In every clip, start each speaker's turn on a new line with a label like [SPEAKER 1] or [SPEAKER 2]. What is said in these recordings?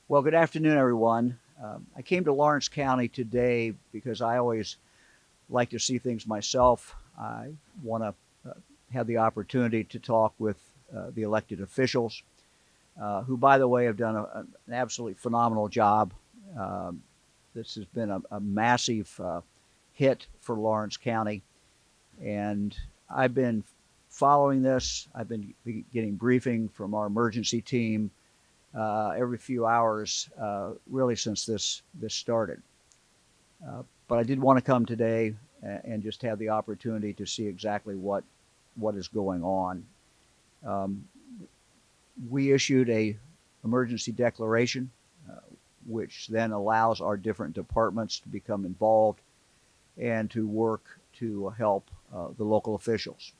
[SPEAKER 1] Well, good afternoon, everyone. I came to Lawrence County today because I always like to see things myself. I want to have the opportunity to talk with the elected officials, who, by the way, have done an absolutely phenomenal job. Um, this has been a massive hit for Lawrence County, and I've been following this. I've been getting briefing from our emergency team every few hours, really since this started. But I did want to come today and just have the opportunity to see exactly what is going on. Um, we issued a emergency declaration, uh, which then allows our different departments to become involved and to work to help the local officials.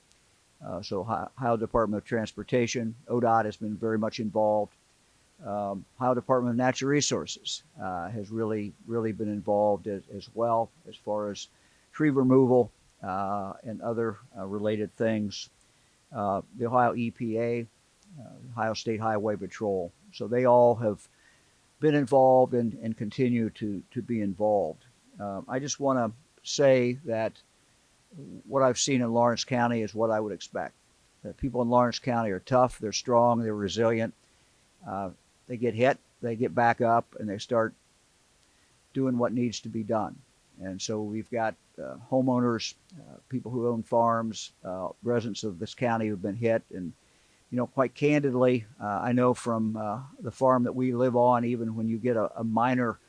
[SPEAKER 1] So Ohio Department of Transportation, ODOT has been very much involved. Ohio Department of Natural Resources has really been involved as well as far as tree removal and other related things. The Ohio EPA, Ohio State Highway Patrol. So they all have been involved and continue to be involved. I just want to say that what I've seen in Lawrence County is what I would expect. The people in Lawrence County are tough, they're strong, they're resilient. Uh, they get hit, they get back up, and they start doing what needs to be done. And so we've got homeowners, people who own farms, residents of this county who've been hit. And, quite candidly, I know from the farm that we live on, even when you get a minor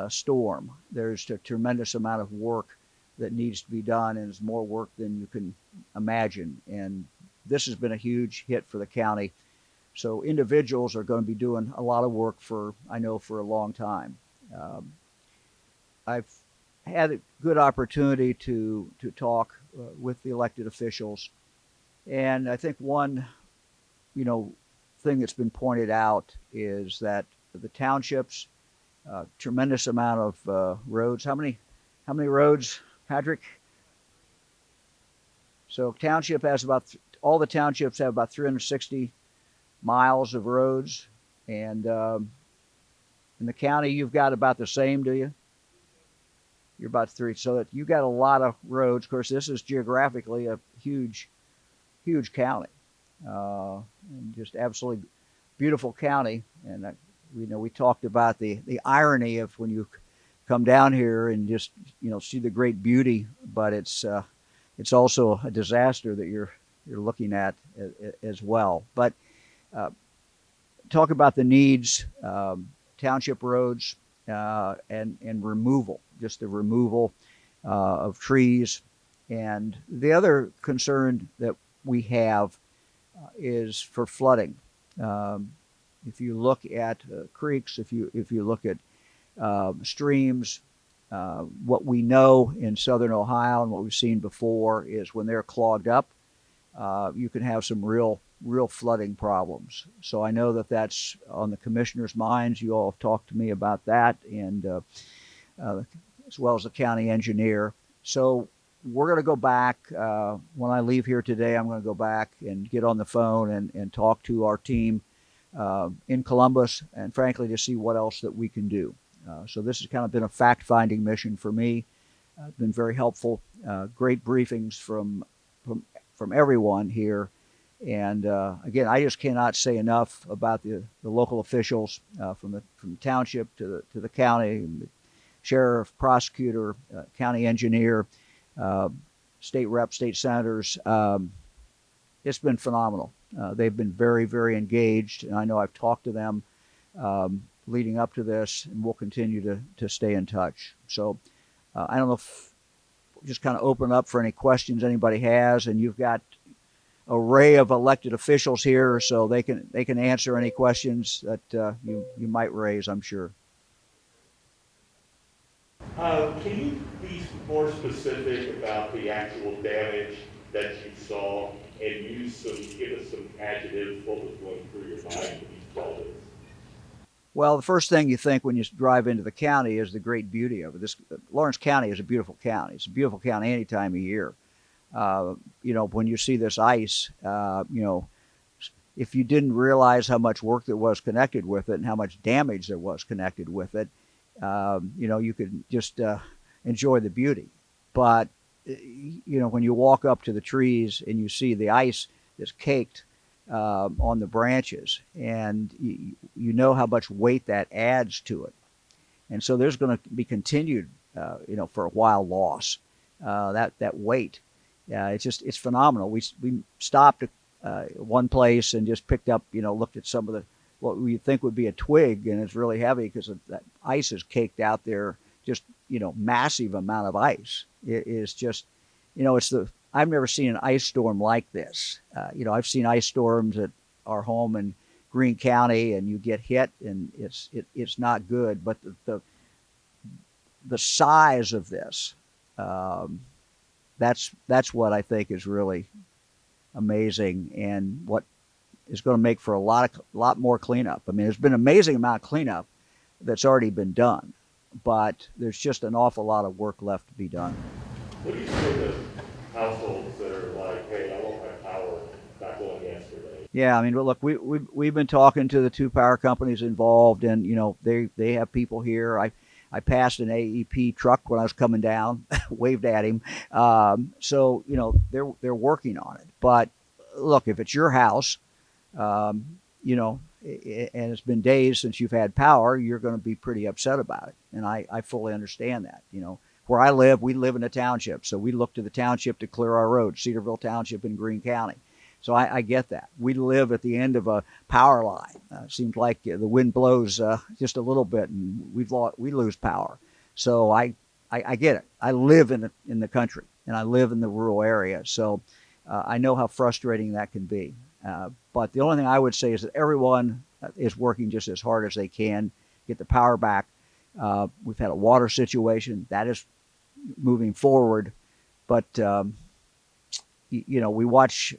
[SPEAKER 1] storm, there's a tremendous amount of work that needs to be done, and it's more work than you can imagine. And this has been a huge hit for the county. So individuals are going to be doing a lot of work I know, for a long time. I've had a good opportunity to talk with the elected officials, and I think one, thing that's been pointed out is that the townships, tremendous amount of roads. How many roads, Patrick? So township has all the townships have about 360 miles of roads, and in the county you've got about the same, do you? You're about three, so that you got a lot of roads. Of course, this is geographically a huge county, and just absolutely beautiful county. And we talked about the irony of when you come down here and just see the great beauty, but it's also a disaster that you're looking at as well. But talk about the needs, township roads, and removal, just the removal of trees. And the other concern that we have is for flooding. If you look at creeks, if you look at streams, what we know in southern Ohio and what we've seen before is when they're clogged up, you can have some real flooding problems. So I know that that's on the commissioner's minds. You all have talked to me about that, and as well as the county engineer. So we're going to go back. When I leave here today, I'm going to go back and get on the phone and talk to our team in Columbus, and frankly, to see what else that we can do. So this has kind of been a fact-finding mission for me. It's been very helpful. Great briefings from everyone here. And again, I just cannot say enough about the local officials, from the township to the county, and the sheriff, prosecutor, county engineer, state rep, state senators. It's been phenomenal. They've been very engaged, and I know I've talked to them leading up to this, and we'll continue to stay in touch. So I don't know if just kind of open up for any questions anybody has, and you've got array of elected officials here, so they can answer any questions that you might raise, I'm sure.
[SPEAKER 2] Can you be more specific about the actual damage that you saw, and give us some adjectives, what was going through your mind when you saw this?
[SPEAKER 1] Well, the first thing you think when you drive into the county is the great beauty of it. This Lawrence County is a beautiful county. It's a beautiful county any time of year. When you see this ice, if you didn't realize how much work there was connected with it and how much damage there was connected with it, you could just enjoy the beauty. But when you walk up to the trees and you see the ice that's caked on the branches, and you know how much weight that adds to it, and so there's going to be continued, for a while loss. That weight, it's phenomenal. We stopped at one place and just picked up, looked at some of the what we think would be a twig, and it's really heavy because that ice is caked out there. Just massive amount of ice. It is just, I've never seen an ice storm like this. I've seen ice storms at our home in Greene County, and you get hit, and it's not good. But the size of this, that's what I think is really amazing, and what is going to make for a lot more cleanup. I mean, there's been an amazing amount of cleanup that's already been done, but there's just an awful lot of work left to be done.
[SPEAKER 2] What do you say to households that are like, hey, I want my power back on yesterday?
[SPEAKER 1] Yeah, I mean, look, we've been talking to the two power companies involved, and they have people here. I passed an AEP truck when I was coming down, waved at him. So they're working on it. But look, if it's your house, and it's been days since you've had power, you're going to be pretty upset about it. And I fully understand that. Where I live, we live in a township, so we look to the township to clear our roads, Cedarville Township in Greene County. So I get that. We live at the end of a power line. Seems like the wind blows just a little bit, and we lose power. So I get it. I live in the country, and I live in the rural area. So I know how frustrating that can be. But the only thing I would say is that everyone is working just as hard as they can get the power back. We've had a water situation that is moving forward, but we watch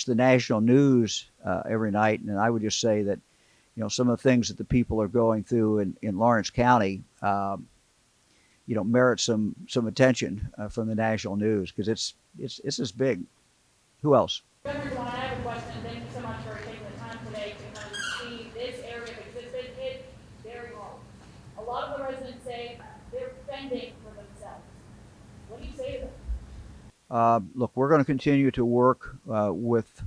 [SPEAKER 1] the national news every night, and I would just say that some of the things that the people are going through in Lawrence County merit some attention from the national news, because it's this big. Who else?
[SPEAKER 3] Governor DeWine, I have a question. Thank you so much for taking the time today to come see this area because it's been hit very hard. A lot of the residents say they're fending for themselves. What do you say to them?
[SPEAKER 1] Look, we're going to continue to work with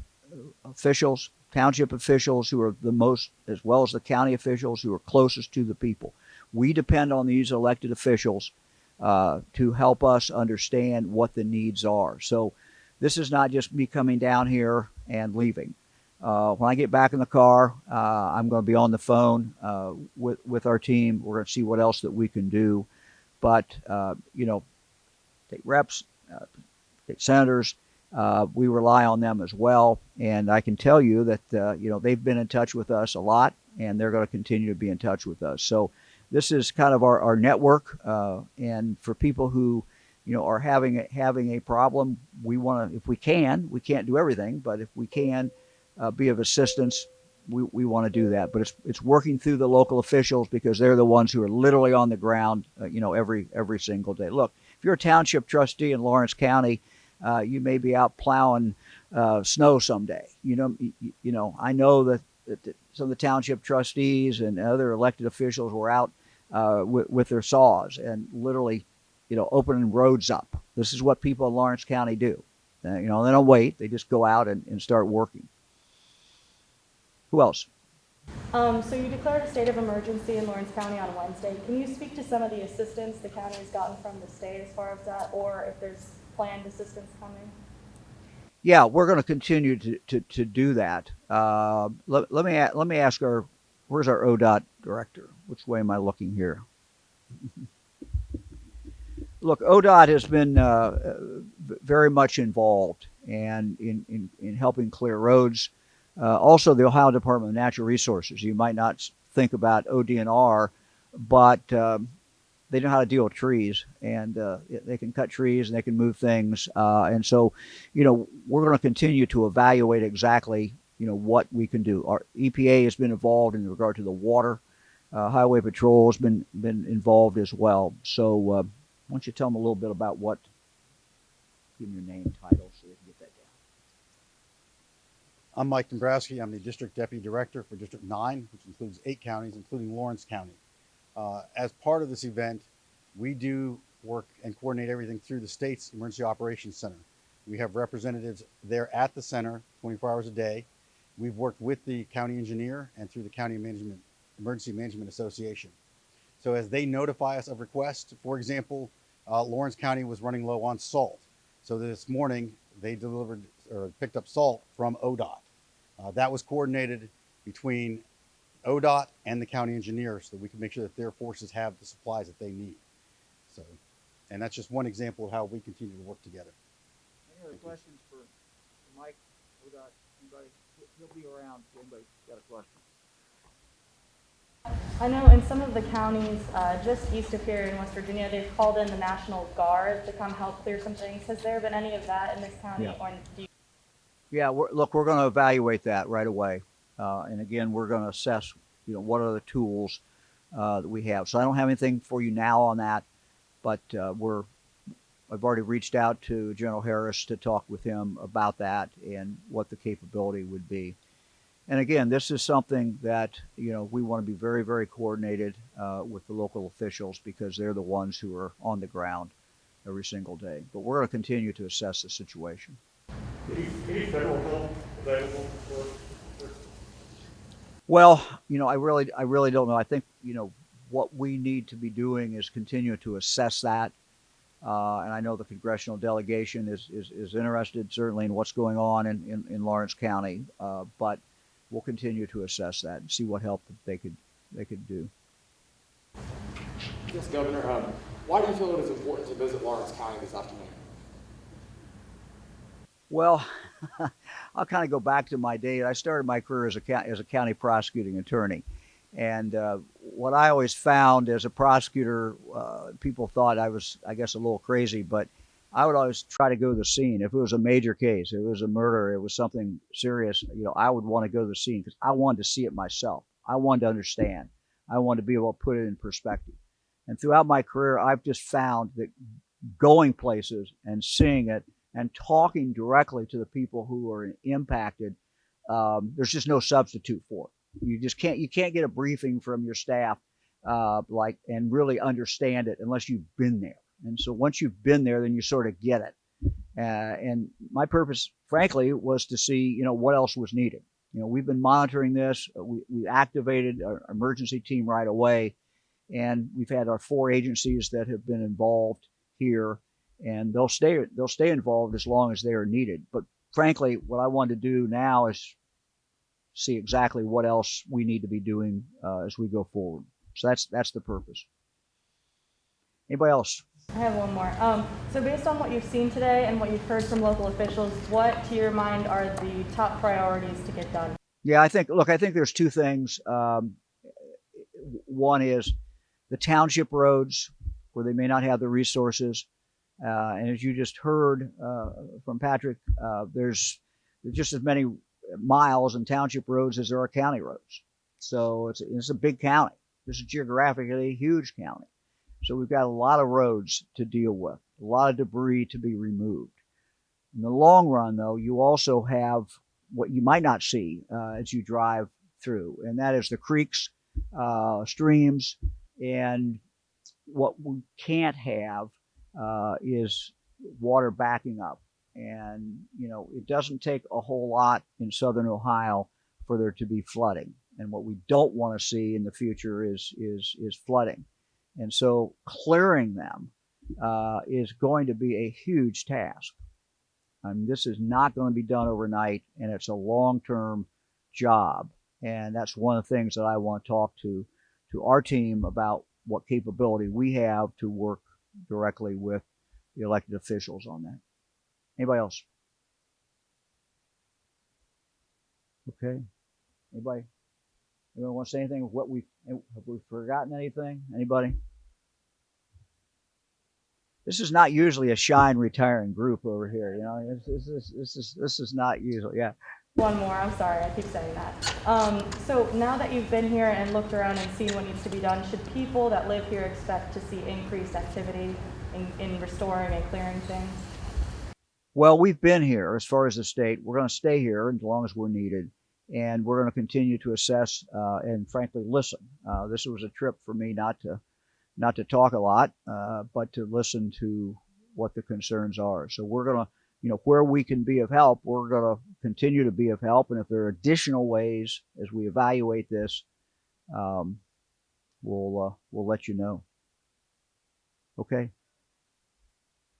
[SPEAKER 1] officials, township officials who are the most, as well as the county officials who are closest to the people. We depend on these elected officials to help us understand what the needs are. So this is not just me coming down here and leaving. When I get back in the car, I'm going to be on the phone with our team. We're going to see what else that we can do. But, state reps, state senators, we rely on them as well. And I can tell you that, they've been in touch with us a lot, and they're going to continue to be in touch with us. So this is kind of our network. And for people who, are having a problem, we want to, if we can't do everything, but if we can be of assistance, we want to do that. But it's working through the local officials, because they're the ones who are literally on the ground, every single day. Look, if you're a township trustee in Lawrence County, you may be out plowing snow someday. I know that some of the township trustees and other elected officials were out with their saws and literally, opening roads up. This is what people in Lawrence County do. They don't wait. They just go out and start working. Who else?
[SPEAKER 4] So you declared a state of emergency in Lawrence County on Wednesday. Can you speak to some of the assistance the county has gotten from the state as far as that, or if there's planned assistance coming?
[SPEAKER 1] Yeah, we're going to continue to do that. Let me ask where's our ODOT director? Which way am I looking here? Look, ODOT has been very much involved and in helping clear roads. Also, the Ohio Department of Natural Resources. You might not think about ODNR, but they know how to deal with trees, and they can cut trees and they can move things. And so, we're going to continue to evaluate exactly, what we can do. Our EPA has been involved in regard to the water. Highway Patrol has been involved as well. So, why don't you tell them a little bit about give them your name, title, so they can get that
[SPEAKER 5] I'm Mike Dombrowski. I'm the District Deputy Director for District 9, which includes 8 counties, including Lawrence County. As part of this event, we do work and coordinate everything through the state's Emergency Operations Center. We have representatives there at the center 24 hours a day. We've worked with the county engineer and through the County Emergency Management Association. So as they notify us of requests, for example, Lawrence County was running low on salt. So this morning they delivered or picked up salt from ODOT. That was coordinated between ODOT and the county engineer so that we can make sure that their forces have the supplies that they need. So, and that's just one example of how we continue to work together.
[SPEAKER 1] Any other questions for Mike? ODOT, anybody? He'll be around if anybody's got a question.
[SPEAKER 4] I know in some of the counties just east of here in West Virginia, they've called in the National Guard to come help clear some things. Has there been any of that in this county?
[SPEAKER 1] Yeah.
[SPEAKER 4] Or do you
[SPEAKER 1] Yeah, look, we're going to evaluate that right away. And again, we're going to assess, what are the tools that we have. So I don't have anything for you now on that, but I've already reached out to General Harris to talk with him about that and what the capability would be. And again, this is something that, we want to be very, very coordinated with the local officials because they're the ones who are on the ground every single day. But we're going to continue to assess the situation.
[SPEAKER 2] Any federal help available for?
[SPEAKER 1] Well, I really don't know. I think, what we need to be doing is continue to assess that. And I know the Congressional delegation is interested certainly in what's going on in Lawrence County. But we'll continue to assess that and see what help they could do.
[SPEAKER 6] Yes, Governor. Why do you feel it is important to visit Lawrence County this afternoon?
[SPEAKER 1] Well, I'll kind of go back to my day. I started my career as a county prosecuting attorney. And what I always found as a prosecutor, people thought I was, I guess, a little crazy, but I would always try to go to the scene. If it was a major case, if it was a murder, it was something serious, I would want to go to the scene because I wanted to see it myself. I wanted to understand. I wanted to be able to put it in perspective. And throughout my career, I've just found that going places and seeing it and talking directly to the people who are impacted, there's just no substitute for it. You can't get a briefing from your staff and really understand it unless you've been there. And so once you've been there, then you sort of get it. And my purpose, frankly, was to see, what else was needed. We've been monitoring this. We activated our emergency team right away, and we've had our 4 agencies that have been involved here, and they'll stay involved as long as they are needed. But frankly, what I want to do now is see exactly what else we need to be doing as we go forward. So that's the purpose. Anybody else?
[SPEAKER 4] I have one more. So based on what you've seen today and what you've heard from local officials, what, to your mind, are the top priorities to get done?
[SPEAKER 1] Yeah, I think there's 2 things. One is the township roads, where they may not have the resources. And as you just heard from Patrick, there's just as many miles in township roads as there are county roads. So it's a big county. This is geographically a huge county. So we've got a lot of roads to deal with, a lot of debris to be removed. In the long run, though, you also have what you might not see as you drive through, and that is the creeks, streams, and what we can't have is water backing up. And, it doesn't take a whole lot in southern Ohio for there to be flooding. And what we don't want to see in the future is flooding. And so clearing them is going to be a huge task. This is not going to be done overnight, and it's a long-term job. And that's one of the things that I want to talk to our team about, what capability we have to work directly with the elected officials on that. Anybody else? Okay. Anybody want to say anything? Have we forgotten anything? Anybody? This is not usually a shy and retiring group over here. This is not usual. Yeah.
[SPEAKER 4] One more. I'm sorry. I keep saying that. So now that you've been here and looked around and seen what needs to be done, should people that live here expect to see increased activity in restoring and clearing things?
[SPEAKER 1] Well, we've been here as far as the state. We're going to stay here as long as we're needed, and we're going to continue to assess and frankly listen. This was a trip for me not to talk a lot, but to listen to what the concerns are. So we're going to, where we can be of help, we're going to continue to be of help. And if there are additional ways as we evaluate this, we'll let you know. Okay.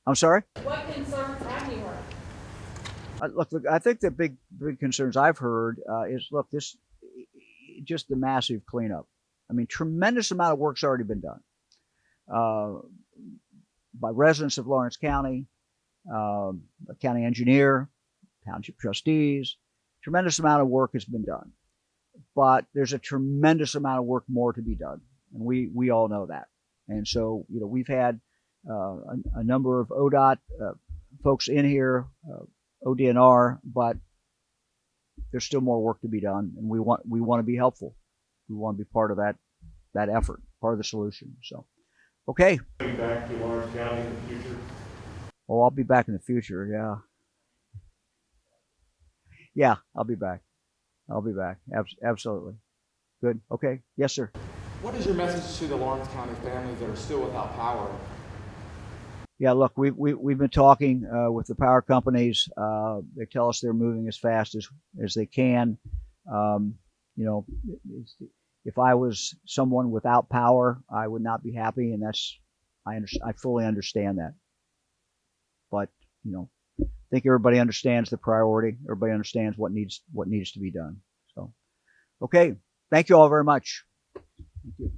[SPEAKER 1] I'm sorry?
[SPEAKER 3] What concerns have you heard?
[SPEAKER 1] Look, I think the big concerns I've heard is, look, this just the massive cleanup. I mean, tremendous amount of work's already been done by residents of Lawrence County, the county engineer, township trustees. Tremendous amount of work has been done, but there's a tremendous amount of work more to be done, and we all know that. And so, we've had a number of ODOT folks in here, ODNR, but there's still more work to be done, and we want to be helpful. We want to be part of that effort, part of the solution. So, okay.
[SPEAKER 2] Coming back to Lawrence County in the future?
[SPEAKER 1] Well, I'll be back in the future. Yeah. Yeah, I'll be back. Absolutely. Good. Okay. Yes, sir.
[SPEAKER 6] What is your message to the Lawrence County families that are still without power?
[SPEAKER 1] Yeah, look, we've been talking with the power companies. They tell us they're moving as fast as they can. If I was someone without power, I would not be happy, and I fully understand that. But I think everybody understands the priority. Everybody understands what needs to be done. So, okay, thank you all very much. Thank you.